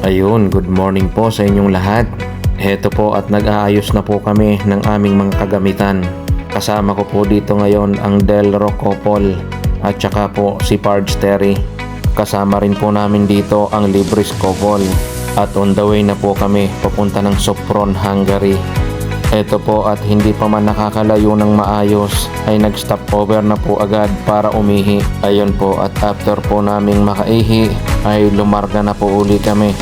Ayun, good morning po sa inyong lahat. Heto po at nag-aayos na po kami ng aming mga kagamitan. Kasama ko po dito ngayon ang Delro couple at saka po si Pards Terry. Kasama rin po namin dito ang Libris couple at on the way na po kami papunta ng Sopron, Hungary. Ito po at hindi pa man nakakalayo ng maayos ay nag-stop over na po agad para umihi. Ayun po at after po naming makaihi ay lumarga na po uli kami.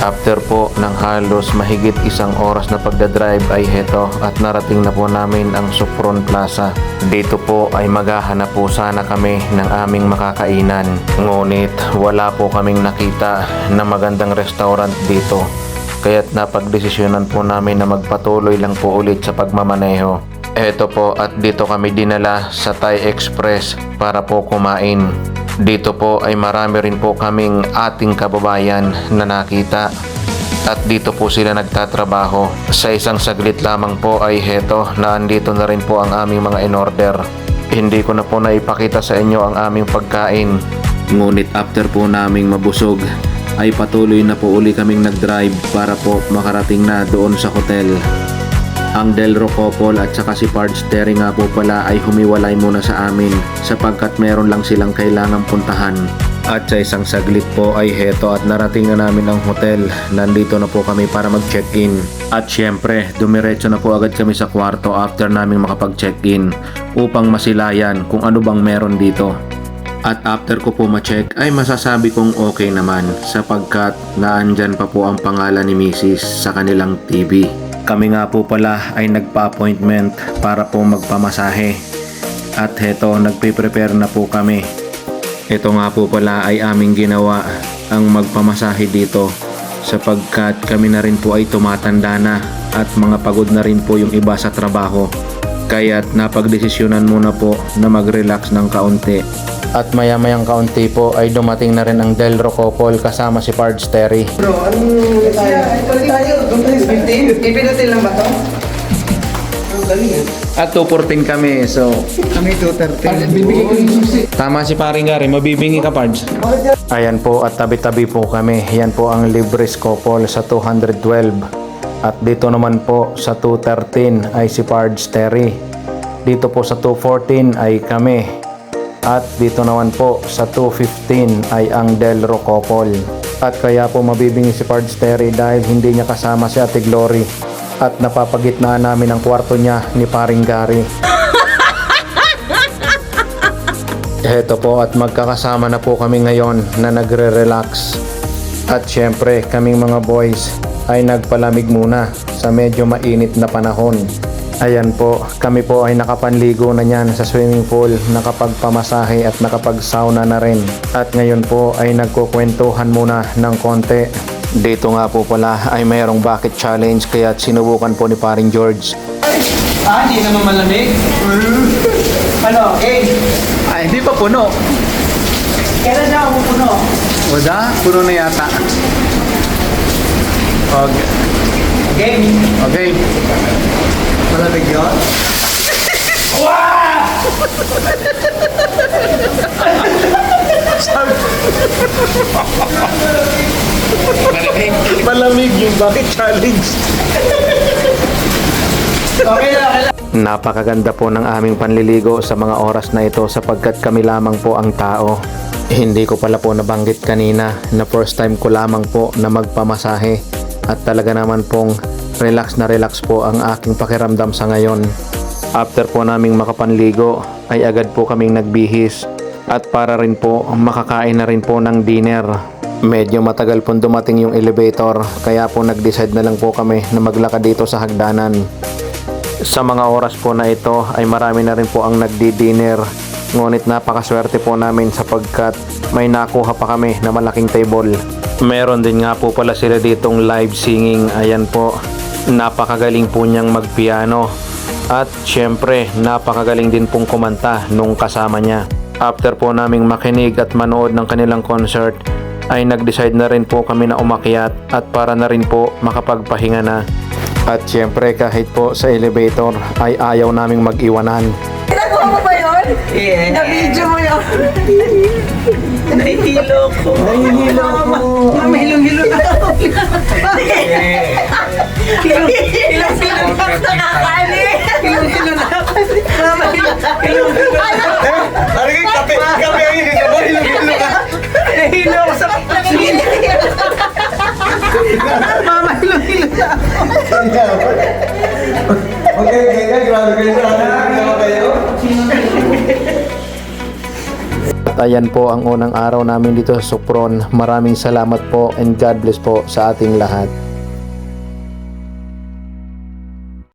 After po ng halos mahigit isang oras na pagdadrive ay heto at narating na po namin ang Sopron Plaza. Dito po ay maghahanap po sana kami ng aming makakainan. Ngunit wala po kaming nakita na magandang restaurant dito. Kaya't napagdesisyonan po namin na magpatuloy lang po ulit sa pagmamaneho. Eto po at dito kami dinala sa Thai Express para po kumain. Dito po ay marami rin po kaming ating kababayan na nakita. At dito po sila nagtatrabaho. Sa isang saglit lamang po ay heto na andito na rin po ang aming mga in-order. Hindi ko na po naipakita sa inyo ang aming pagkain. Ngunit after po naming mabusog, ay patuloy na po uli kaming nag-drive para po makarating na doon sa hotel. Ang Delro couple at saka si Pards Terry nga po pala ay humiwalay muna sa amin sapagkat meron lang silang kailangang puntahan. At sa isang saglit po ay heto at narating na namin ang hotel. Nandito na po kami para mag-check-in. At syempre, dumiretso na po agad kami sa kwarto after namin makapag-check-in upang masilayan kung ano bang meron dito. At after ko po ma-check ay masasabi kong okay naman sapagkat naandyan pa po ang pangalan ni Mrs. sa kanilang TV. Kami nga po pala ay nagpa-appointment para po magpamasahe. At heto, nagpe-prepare na po kami. Ito nga po pala ay aming ginawa ang magpamasahe dito sapagkat kami na rin po ay tumatanda na at mga pagod na rin po yung iba sa trabaho. Kaya't napagdesisyonan muna po na mag-relax ng kaunti. At maya-mayang kaunti po ay dumating na rin ang Delro couple kasama si Pards Terry. Bro, anong tayo? Ipali tayo. Doon tayo sa 15. Ipinutin lang ba to? Ang galing yan. At 214 kami, so Kami 230. Bibigay ko yung susi. tama si paring Gary, mabibingi ka Pards. Ayan po at tabi-tabi po kami. Yan po ang Libris couple sa 212. At dito naman po sa 213 ay si Pards Terry. Dito po sa 214 ay kami. At dito naman po sa 215 ay ang Delro couple. At kaya po mabibingi si Pards Terry dahil hindi niya kasama si Ate Glory. At napapagitnaan namin ang kwarto niya ni paring Gary. Heto po at magkakasama na po kami ngayon na nagre-relax. At syempre kaming mga boys ay nagpalamig muna sa medyo mainit na panahon. Ayan po, kami po ay nakapanligo na niyan sa swimming pool, nakapagpamasahe at nakapag-sauna na rin. At ngayon po ay nagkukwentuhan muna ng konti. Dito nga po pala ay mayroong bucket challenge kaya sinubukan po ni paring George. Hindi naman malamig. Ano, okay? Ay, hindi pa puno. Kailan siya ako puno? Wala, puno na yata. Okay. Okay. Okay. Malamig yun? Malamig yung bucket challenge. Okay lang. Napakaganda po ng aming panliligo sa mga oras na ito sapagkat kami lamang po ang tao. Hindi ko pala po nabanggit kanina na first time ko lamang po na magpamasahe at talaga naman pong relax na relax po ang aking pakiramdam sa ngayon. After po naming makapanligo ay agad po kaming nagbihis at para rin po makakain na rin po ng dinner. Medyo matagal po dumating yung elevator kaya po nag-decide na lang po kami na maglakad dito sa hagdanan. Sa mga oras po na ito ay marami na rin po ang nagdi-dinner. Ngunit napakaswerte po namin sapagkat may nakuha pa kami na malaking table. Meron din nga po pala sila ditong live singing. Ayan po, napakagaling po niyang magpiano. At syempre, napakagaling din pong kumanta nung kasama niya. After po naming makinig at manood ng kanilang concert, ay nag-decide na rin po kami na umakyat at para na rin po makapagpahinga na. At syempre kahit po sa elevator ay ayaw naming mag-iwanan. Nakuha mo ba yun? Yeah. Na-video mo yun? Nahihilo ko. Mahilong-hilo na. Okay, grabe kayo. Ano kayo? At ayan po ang unang araw namin dito sa Sopron. Maraming salamat po and God bless po sa ating lahat.